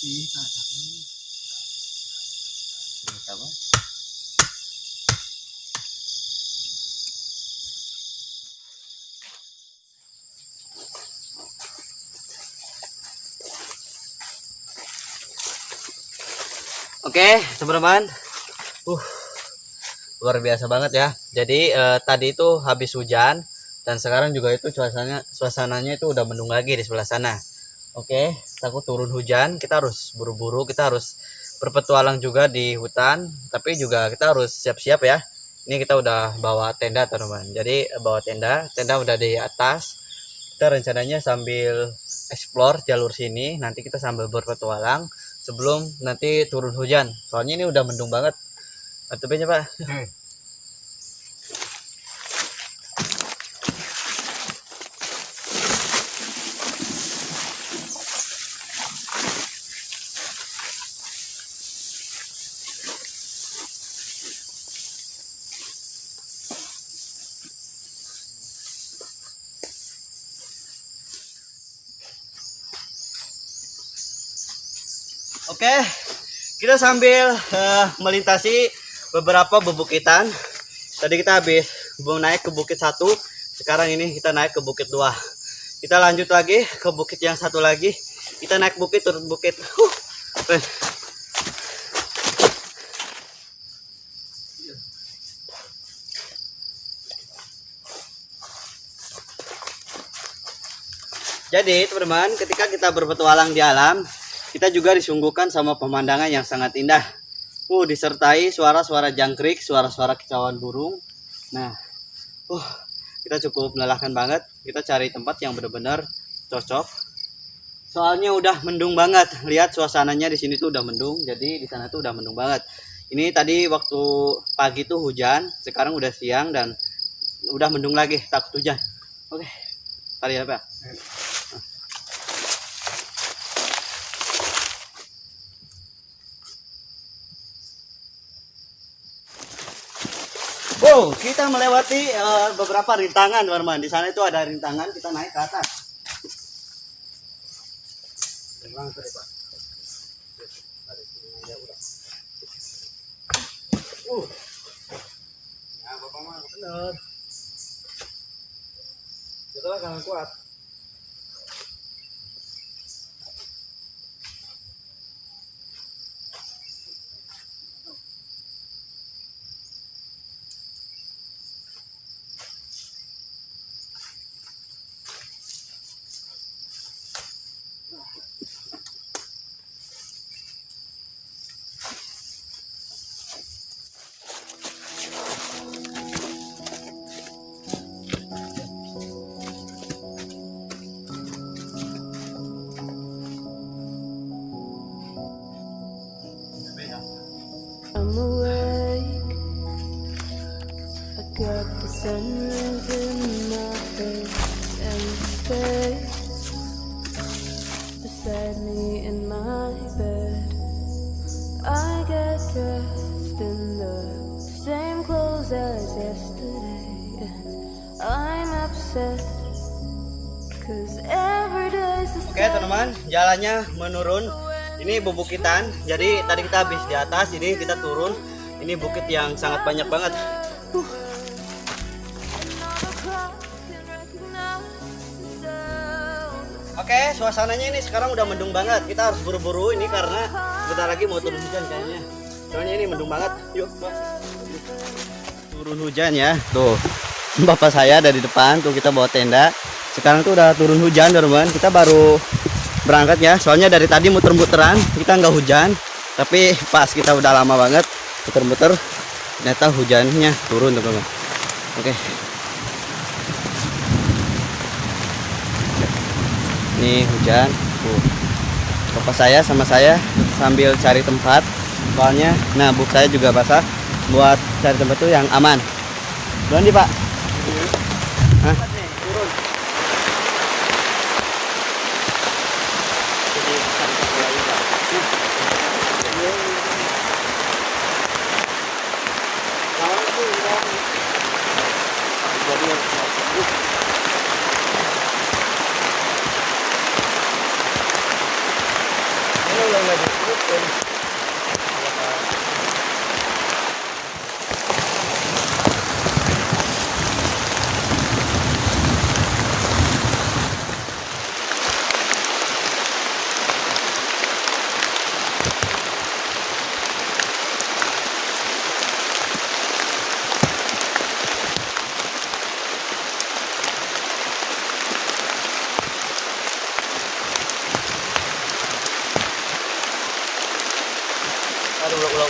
Oke, teman-teman. Luar biasa banget ya. Jadi tadi itu habis hujan dan sekarang juga itu suasananya itu udah mendung lagi di sebelah sana. Oke, takut turun hujan, kita harus buru-buru, kita harus berpetualang juga di hutan, tapi juga kita harus siap-siap ya. Ini kita udah bawa tenda, teman-teman. Jadi bawa tenda udah di atas. Kita rencananya sambil explore jalur sini, nanti kita sambil berpetualang sebelum nanti turun hujan. Soalnya ini udah mendung banget. Atupnya Pak. Oke, kita sambil melintasi beberapa bebukitan. Tadi kita habis naik ke bukit 1, sekarang ini kita naik ke bukit 2. Kita lanjut lagi ke bukit yang satu lagi. Kita naik bukit turun bukit. Jadi teman-teman, ketika kita berpetualang di alam, kita juga disuguhkan sama pemandangan yang sangat indah. Disertai suara-suara jangkrik, suara-suara kicauan burung. Nah, kita cukup melelahkan banget. Kita cari tempat yang benar-benar cocok. Soalnya udah mendung banget. Lihat suasananya di sini tuh udah mendung. Jadi di sana tuh udah mendung banget. Ini tadi waktu pagi tuh hujan, sekarang udah siang dan udah mendung lagi, takut hujan. Oke. Tadi apa? Kita melewati beberapa rintangan, teman-teman. Di sana itu ada rintangan, kita naik ke atas. Ya, Bapak mah bener. Itulah jangan kuat. I'm awake, I got the sunrise in my face and space beside me in my bed. I get dressed in the same clothes as yesterday, and I'm upset cause every day's the Oke teman-teman, jalannya menurun. Ini bebukitan. Jadi tadi kita habis di atas, ini kita turun. Ini bukit yang sangat banyak banget. Oke, suasananya ini sekarang udah mendung banget. Kita harus buru-buru ini karena bentar lagi mau turun hujan kayaknya. Soalnya ini mendung banget. Yuk, turun hujan ya. Tuh, bapak saya ada di depan. Tuh kita bawa tenda. Sekarang tuh udah turun hujan, teman-teman. Kita baru berangkat ya, soalnya dari tadi muter-muteran kita nggak hujan, tapi pas kita udah lama banget muter-muter ternyata hujannya turun, teman-teman. Oke, ini hujan. Bapak saya sama saya sambil cari tempat, soalnya nah buk saya juga basah, buat cari tempat tuh yang aman. Belum nih Pak? Hah? Turun. Ini udah nggak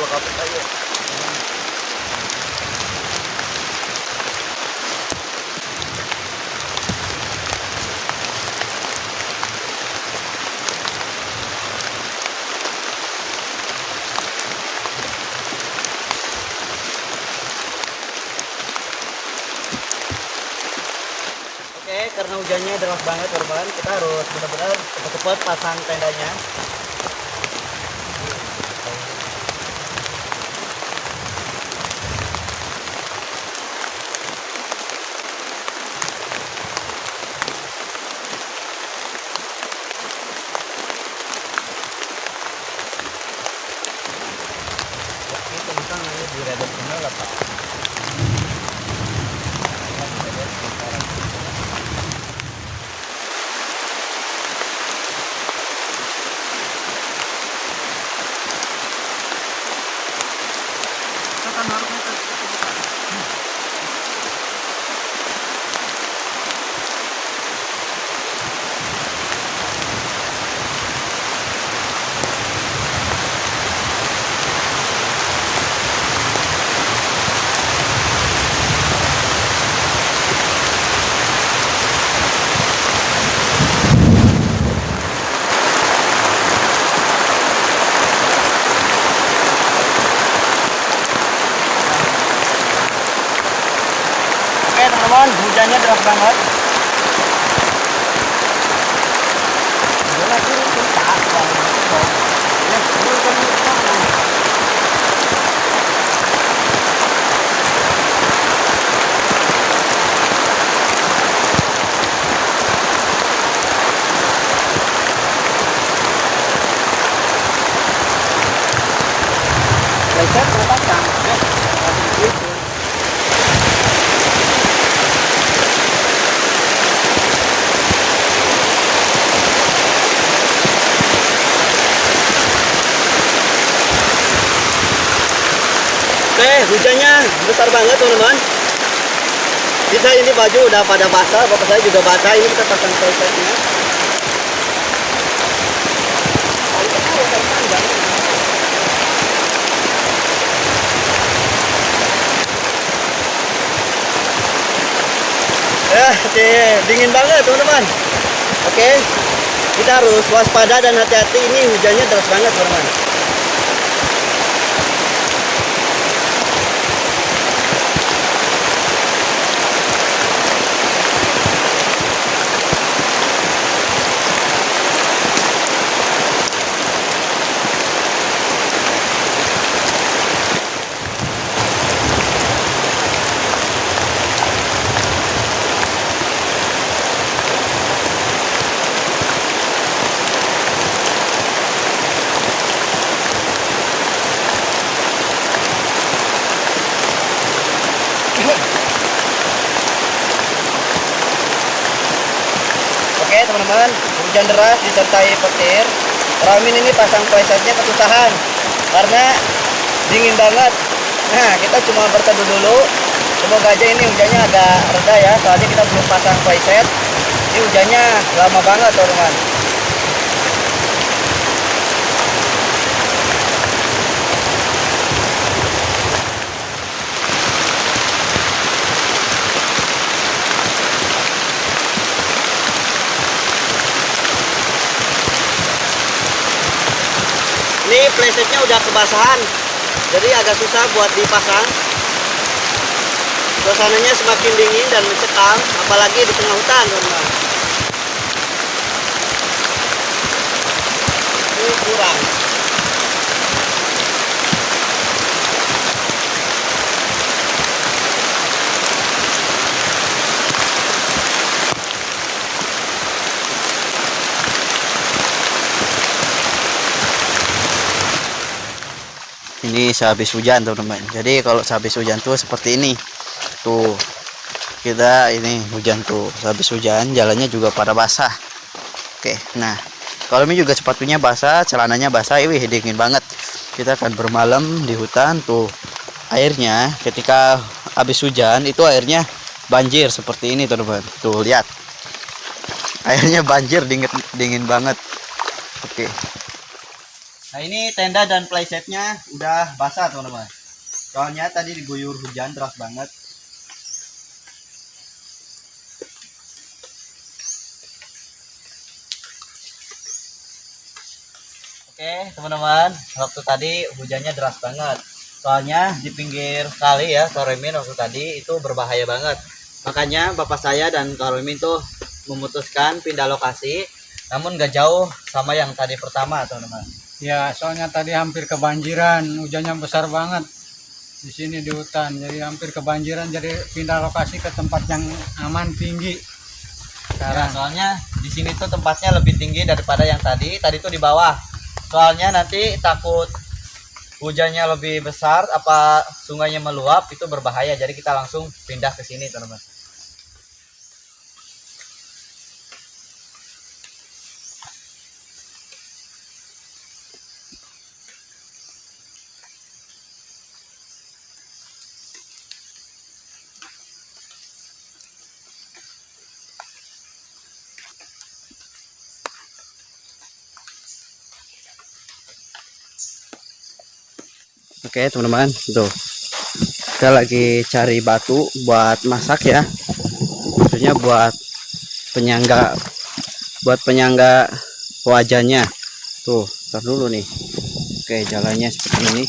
kalau kaput aja. Oke, karena hujannya deras banget teman-teman, kita harus benar-benar cepat-cepat pasang tendanya. Itu bisa nanti di redok semua lah Pak. Kan harusnya oke teman-teman, hujannya deras banget. Lecet mau pasang, gitu. Oke, hujannya besar banget teman-teman. Kita ini baju udah pada basah, bapak saya juga basah. Ini kita pasang presetnya. Ya, dingin banget teman-teman. Oke, kita harus waspada dan hati-hati. Ini hujannya deras banget teman-teman. Oke teman-teman, hujan deras disertai petir. Ramin ini pasang presetnya kesusahan karena dingin banget. Nah, kita cuma berteduh dulu. Semoga aja ini hujannya agak reda ya, soalnya kita belum pasang preset. Ini hujannya lama banget teman-teman. Ini presetnya udah kebasahan, jadi agak susah buat dipasang. Suasananya semakin dingin dan mencekam, apalagi di tengah hutan teman-teman. Ini kurang. Ini sehabis hujan teman-teman. Jadi kalau sehabis hujan tuh seperti ini. Tuh. Kita ini hujan tuh. Sehabis hujan jalannya juga pada basah. Oke. Nah, kalau ini juga sepatunya basah, celananya basah. Wih, dingin banget. Kita akan bermalam di hutan tuh. Airnya ketika habis hujan itu airnya banjir seperti ini teman-teman. Tuh, lihat. Airnya banjir, dingin banget. Oke. Nah ini tenda dan playsetnya udah basah teman-teman. Soalnya tadi diguyur hujan deras banget. Oke teman-teman, waktu tadi hujannya deras banget. Soalnya di pinggir kali ya Karomin waktu tadi itu berbahaya banget. Makanya bapak saya dan Karomin tuh memutuskan pindah lokasi. Namun gak jauh sama yang tadi pertama teman-teman. Ya, soalnya tadi hampir kebanjiran, hujannya besar banget di sini di hutan, jadi hampir kebanjiran, jadi pindah lokasi ke tempat yang aman tinggi. Ya, Sekarang soalnya di sini tuh tempatnya lebih tinggi daripada yang tadi. Tadi tuh di bawah. Soalnya nanti takut hujannya lebih besar, apa sungainya meluap itu berbahaya. Jadi kita langsung pindah ke sini teman-teman. Oke teman-teman, tuh kita lagi cari batu buat masak ya, maksudnya buat penyangga wajahnya. Tuh tar dulu nih. Oke jalannya seperti ini.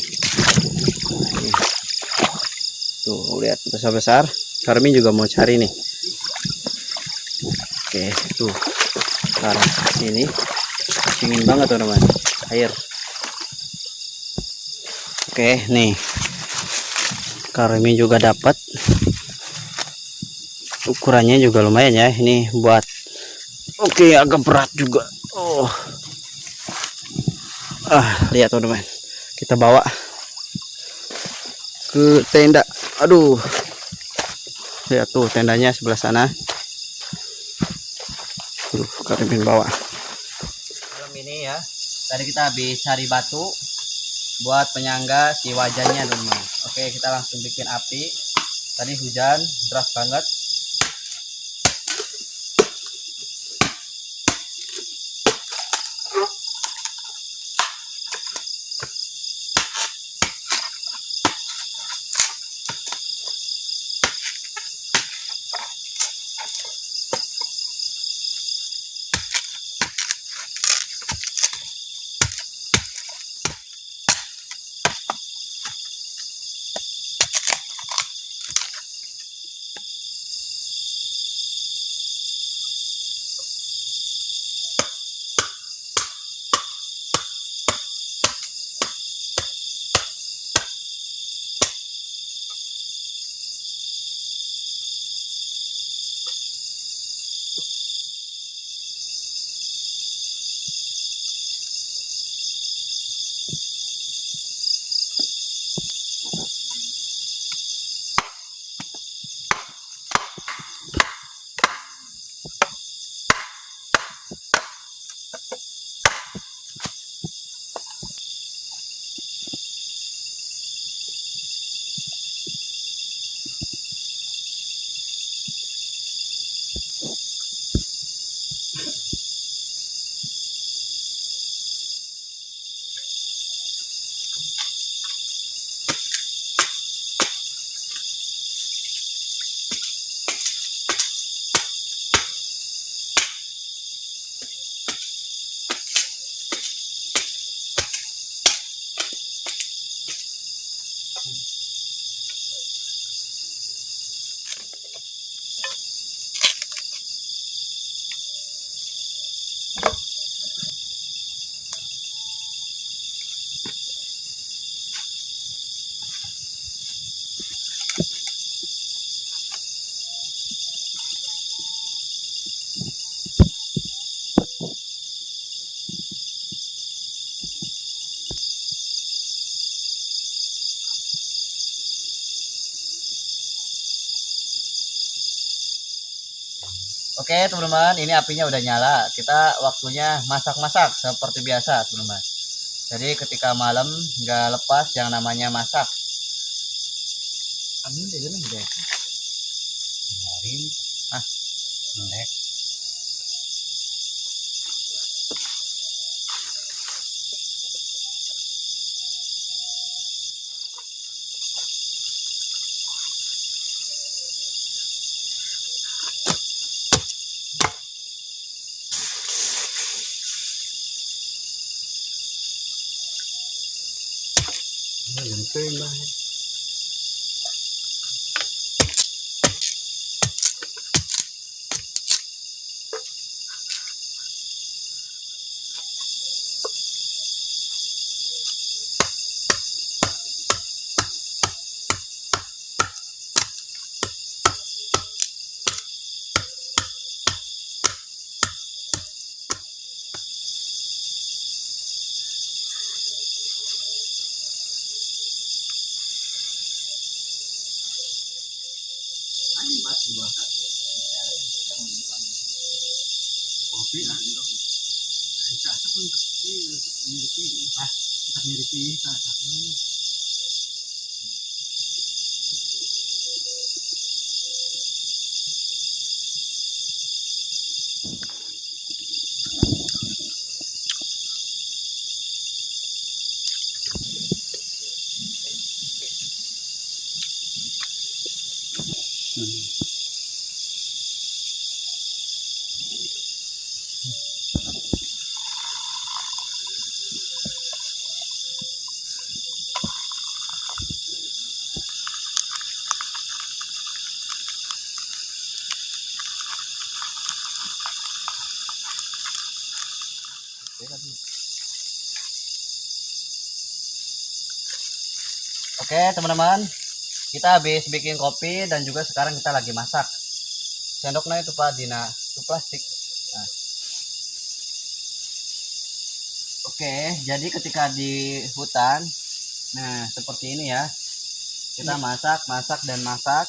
Nih. Tuh lihat besar-besar. Karmin juga mau cari nih. Oke tuh arah sini dingin banget teman-teman air. Oke nih Karmi juga dapat, ukurannya juga lumayan ya ini buat. Oke agak berat juga. Lihat teman-teman, kita bawa ke tenda. Aduh lihat tuh tendanya sebelah sana. Karmin bawa ini ya, tadi kita habis cari batu buat penyangga si wajahnya teman-teman. Oke kita langsung bikin api. Tadi hujan deras banget. Oke teman-teman, ini apinya udah nyala. Kita waktunya masak-masak seperti biasa teman-teman. Jadi ketika malam nggak lepas yang namanya masak. Amin deh deh. Kemarin melek. genting lah. Kopi lah gitu. Cacak pun mirip cacak. Oke teman-teman, kita habis bikin kopi dan juga sekarang kita lagi masak. Sendoknya itu Pak Dina, itu plastik. Nah. Oke, jadi ketika di hutan, nah seperti ini ya, kita masak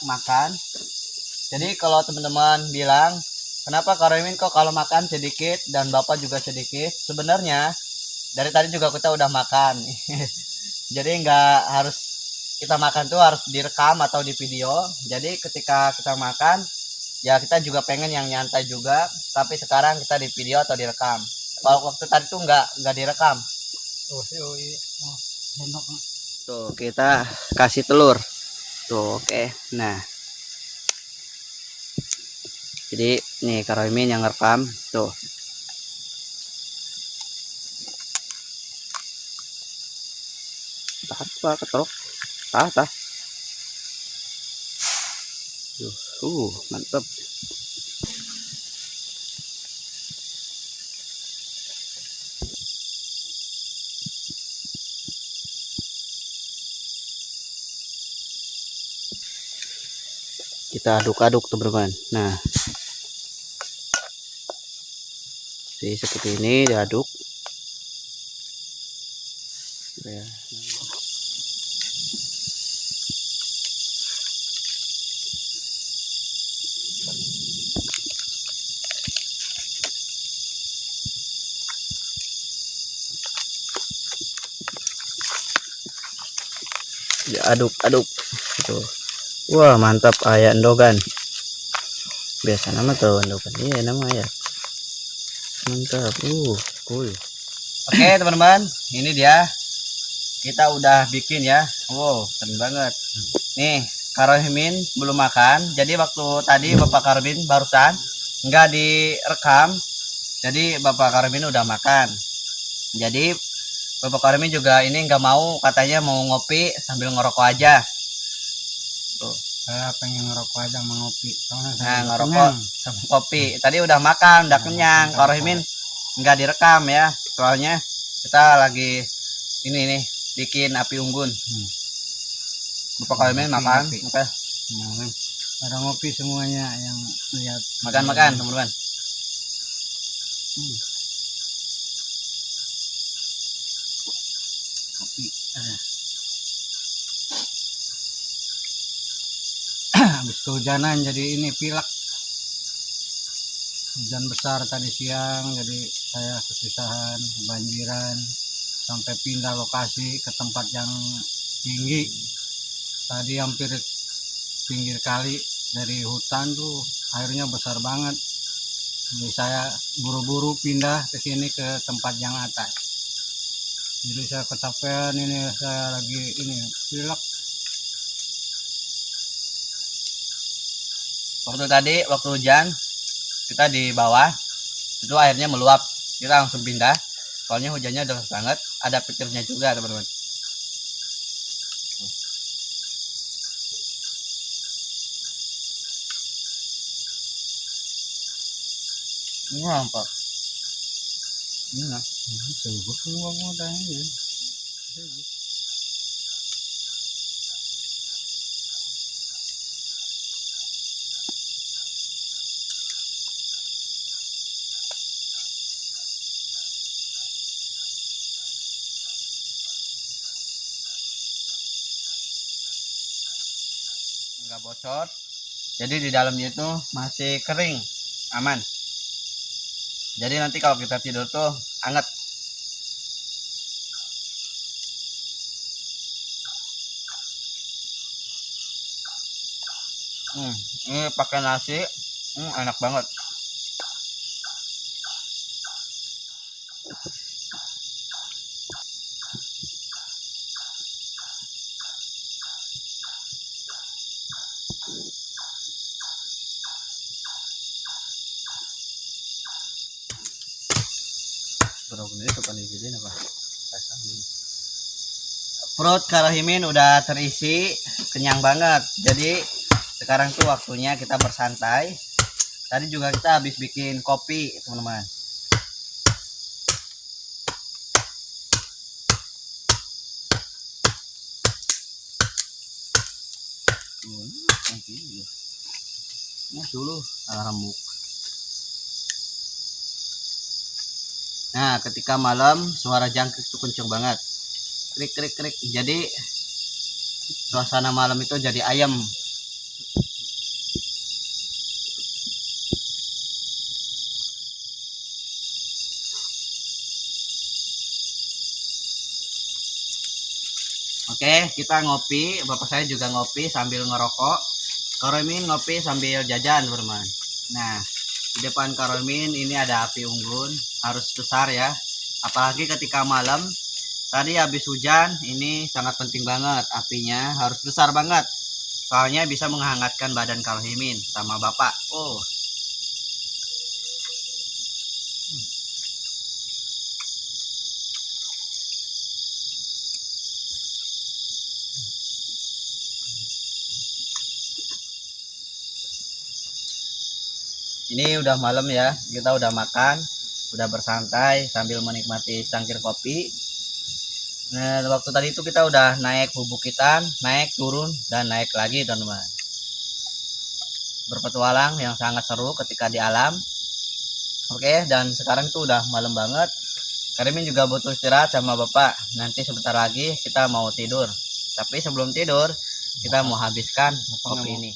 makan. Jadi kalau teman-teman bilang, kenapa Kak Roymin kok kalau makan sedikit dan Bapak juga sedikit? Sebenarnya dari tadi juga kita udah makan. Jadi nggak harus kita makan tuh harus direkam atau di video. Jadi ketika kita makan, ya kita juga pengen yang nyantai juga. Tapi sekarang kita di video atau direkam. Kalau waktu tadi tuh nggak direkam. Tuh kita kasih telur. Tuh oke. Nah. Jadi nih Kak Roymin yang ngerekam. Tuh. Apa ketelok? Tah. Mantap. Kita aduk-aduk teman-teman. Nah, jadi seperti ini diaduk. Ya. Aduk tuh. Wah mantap ayat endogan, biasa nama tuh endogan, iya nama ayat mantap. Cool. Oke teman-teman, ini dia kita udah bikin ya. Wow keren banget nih. Kak Roymin belum makan, jadi waktu tadi Bapak Kak Roymin barusan nggak direkam, jadi Bapak Kak Roymin udah makan. Jadi Bapak Kak Roymin juga ini nggak mau, katanya mau ngopi sambil ngerokok aja. Tuh. Saya pengen ngerokok aja sama ngopi. Nah ngerokok sama kopi. Tadi udah makan, udah kenyang. Kak Roymin nggak direkam ya, soalnya kita lagi ini nih bikin api unggun. Bapak Kak Roymin makan. Oke. Ada ngopi semuanya yang lihat. Makan teman-teman. Kopi. Habis kehujanan jadi ini pilek. Hujan besar tadi siang, jadi saya kesusahan, kebanjiran, sampai pindah lokasi ke tempat yang tinggi. Tadi hampir pinggir kali, dari hutan tuh airnya besar banget. Jadi saya buru-buru pindah ke sini ke tempat yang atas. Jadi saya kecapean, ini saya lagi ini pilek. Waktu hujan kita di bawah itu airnya meluap, kita langsung pindah soalnya hujannya deras banget, ada petirnya juga teman-teman. Ini apa? Ini lah. Sibuk semua modalnya. Nggak bocor. Jadi di dalamnya itu masih kering, aman. Jadi nanti kalau kita tidur tuh anget. Ini pakai nasi, enak banget. Perut Karahimin udah terisi, kenyang banget. Jadi sekarang tuh waktunya kita bersantai. Tadi juga kita habis bikin kopi, teman-teman. Dulu remuk. Nah, ketika malam suara jangkrik itu kenceng banget. Krik krik krik. Jadi suasana malam itu jadi ayam. Oke, kita ngopi. Bapak saya juga ngopi sambil ngerokok. Karahimin ngopi sambil jajan, teman-teman. Nah, di depan Karahimin ini ada api unggun, harus besar ya. Apalagi ketika malam. Tadi habis hujan, ini sangat penting banget apinya harus besar banget. Soalnya bisa menghangatkan badan Karahimin sama Bapak. Oh. Ini udah malam ya, kita udah makan, udah bersantai sambil menikmati cangkir kopi. Nah, waktu tadi itu kita udah naik bubukitan, naik turun dan naik lagi, teman-teman. Berpetualang yang sangat seru ketika di alam. Oke, dan sekarang tuh udah malam banget. Karahimin juga butuh istirahat sama Bapak. Nanti sebentar lagi kita mau tidur. Tapi sebelum tidur, kita mau habiskan kopi ini.